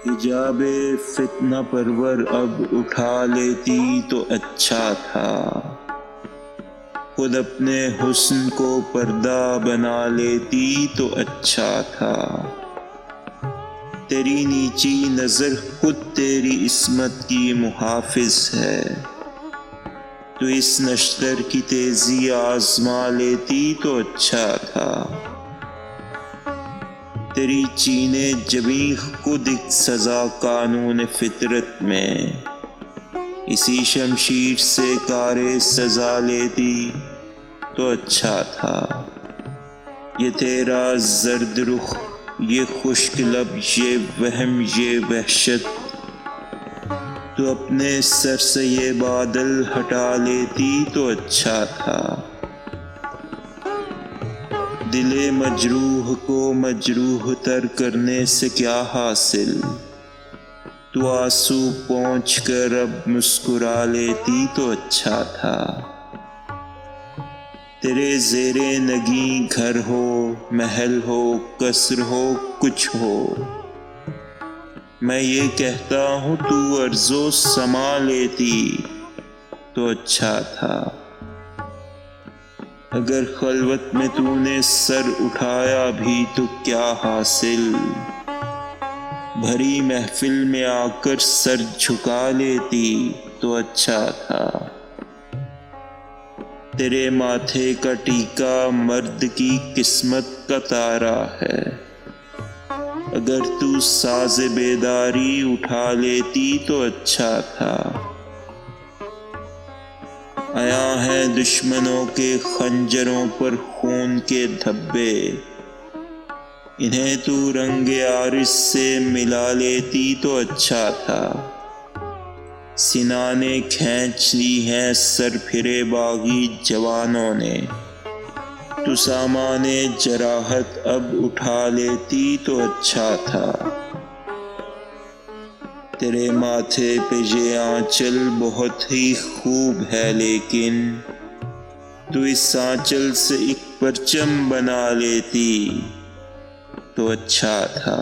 حجاب فتنہ پرور اب اٹھا لیتی تو اچھا تھا، خود اپنے حسن کو پردہ بنا لیتی تو اچھا تھا۔ تیری نیچی نظر خود تیری عصمت کی محافظ ہے، تو اس نشتر کی تیزی آزما لیتی تو اچھا تھا۔ تیری چینے جبیں خود ایک سزا قانون فطرت میں، اسی شمشیر سے کار سزا لیتی تو اچھا تھا۔ یہ تیرا زرد رخ، یہ خشک لب، یہ وہم، یہ وحشت، تو اپنے سر سے یہ بادل ہٹا لیتی تو اچھا تھا۔ دل مجروح کو مجروح تر کرنے سے کیا حاصل، تو آنسو پونچھ کر اب مسکرا لیتی تو اچھا تھا۔ تیرے زیر نگیں گھر ہو، محل ہو، قصر ہو، کچھ ہو، میں یہ کہتا ہوں تو ارض و سما لیتی تو اچھا تھا۔ اگر خلوت میں تو نے سر اٹھایا بھی تو کیا حاصل، بھری محفل میں آ کر سر جھکا لیتی تو اچھا تھا۔ تیرے ماتھے کا ٹیکا مرد کی قسمت کا تارا ہے، اگر تو ساز بیداری اٹھا لیتی تو اچھا تھا۔ عیاں ہیں دشمنوں کے خنجروں پر خون کے دھبے، انہیں تو رنگ عارض سے ملا لیتی تو اچھا تھا۔ سنانیں کھینچ لی ہیں سر پھرے باغی جوانوں نے، تو سامان جراحت اب اٹھا لیتی تو اچھا تھا۔ تیرے ماتھے پہ یہ آنچل بہت ہی خوب ہے، لیکن تو اس آنچل سے ایک پرچم بنا لیتی تو اچھا تھا۔